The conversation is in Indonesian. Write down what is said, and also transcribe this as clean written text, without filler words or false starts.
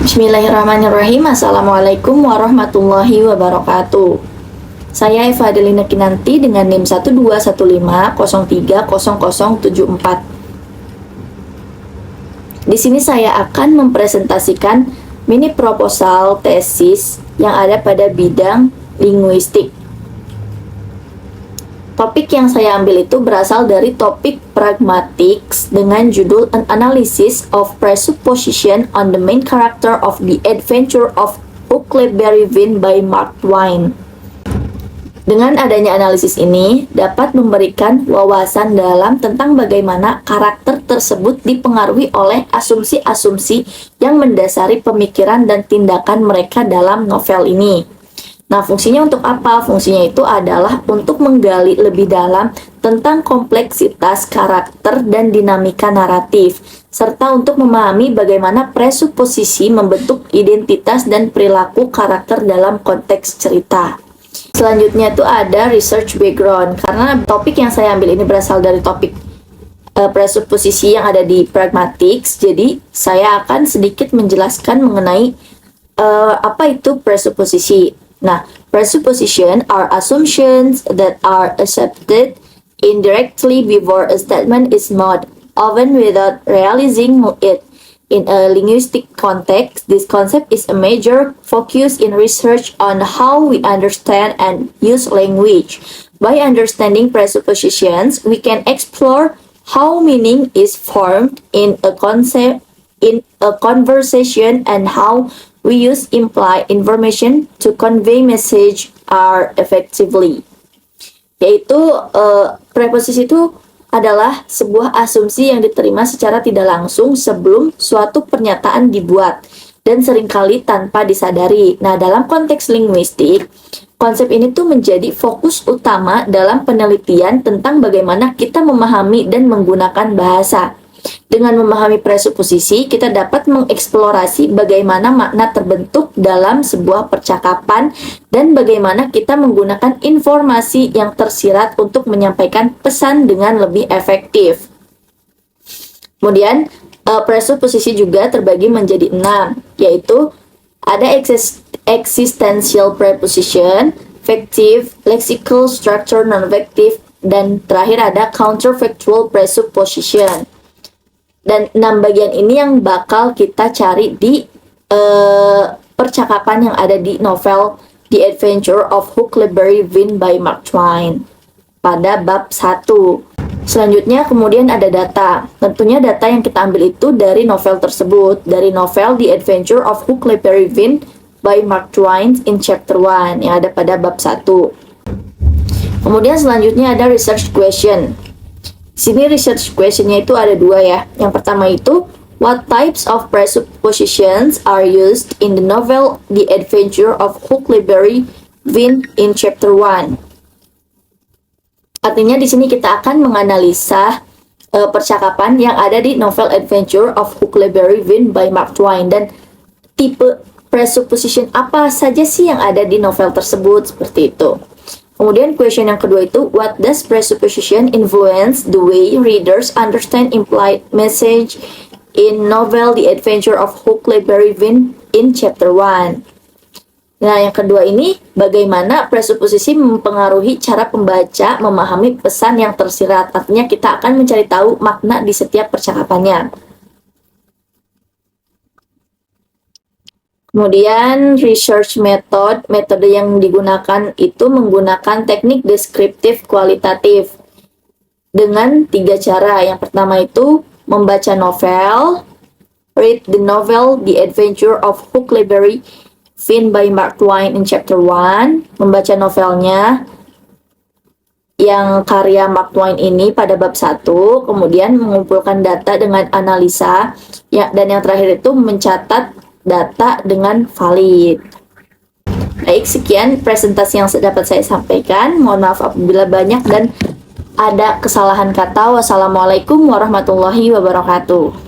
Bismillahirrahmanirrahim. Assalamualaikum warahmatullahi wabarakatuh. Saya Eva Adelina Kinanti dengan NIM 12150300074. Di sini saya akan mempresentasikan mini proposal tesis yang ada pada bidang linguistik. Topik yang saya ambil itu berasal dari topik pragmatics dengan judul An Analysis of Presupposition on the Main Character of the Adventure of Huckleberry Finn by Mark Twain. Dengan adanya analisis ini dapat memberikan wawasan dalam tentang bagaimana karakter tersebut dipengaruhi oleh asumsi-asumsi yang mendasari pemikiran dan tindakan mereka dalam novel ini. Nah, fungsinya untuk apa? Fungsinya itu adalah untuk menggali lebih dalam tentang kompleksitas karakter dan dinamika naratif, serta untuk memahami bagaimana presuposisi membentuk identitas dan perilaku karakter dalam konteks cerita. Selanjutnya itu ada research background, karena topik yang saya ambil ini berasal dari topik presuposisi yang ada di pragmatics, jadi saya akan sedikit menjelaskan mengenai apa itu presuposisi. Nah, presupposition are assumptions that are accepted indirectly before a statement is made, often without realizing it. In a linguistic context, this concept is a major focus in research on how we understand and use language. By understanding presuppositions, we can explore how meaning is formed in a concept, in a conversation, and how we use implied information to convey message are effectively. Yaitu preposisi itu adalah sebuah asumsi yang diterima secara tidak langsung sebelum suatu pernyataan dibuat dan seringkali tanpa disadari. Nah, dalam konteks linguistik, konsep ini tuh menjadi fokus utama dalam penelitian tentang bagaimana kita memahami dan menggunakan bahasa. Dengan memahami presuposisi, kita dapat mengeksplorasi bagaimana makna terbentuk dalam sebuah percakapan dan bagaimana kita menggunakan informasi yang tersirat untuk menyampaikan pesan dengan lebih efektif. Kemudian, presuposisi juga terbagi menjadi 6, yaitu ada existential preposition, factive, lexical, structure, non-factive, dan terakhir ada counterfactual presupposition. Dan 6 bagian ini yang bakal kita cari di percakapan yang ada di novel The Adventure of Huckleberry Finn by Mark Twain pada bab 1. Selanjutnya kemudian ada data. Tentunya data yang kita ambil itu dari novel tersebut, dari novel The Adventure of Huckleberry Finn by Mark Twain in chapter 1 yang ada pada bab 1. Kemudian selanjutnya ada research question. Sini research question-nya itu ada 2 ya. Yang pertama itu, what types of presuppositions are used in the novel The Adventure of Huckleberry Finn in chapter 1? Artinya di sini kita akan menganalisa percakapan yang ada di novel Adventure of Huckleberry Finn by Mark Twain dan tipe presupposition apa saja sih yang ada di novel tersebut, seperti itu. Kemudian question yang kedua itu, what does presupposition influence the way readers understand implied message in novel The Adventure of Huckleberry Finn in chapter 1? Nah, yang kedua ini, bagaimana presuposisi mempengaruhi cara pembaca memahami pesan yang tersirat. Artinya kita akan mencari tahu makna di setiap percakapannya. Kemudian research metode yang digunakan itu menggunakan teknik deskriptif kualitatif dengan 3 cara. Yang pertama itu membaca novel, read the novel The Adventure of Huckleberry Finn by Mark Twain in chapter 1, membaca novelnya yang karya Mark Twain ini pada bab 1, kemudian mengumpulkan data dengan analisa ya, dan yang terakhir itu mencatat data dengan valid. Baik, sekian presentasi yang dapat saya sampaikan. Mohon maaf apabila banyak dan ada kesalahan kata. Wassalamualaikum warahmatullahi wabarakatuh.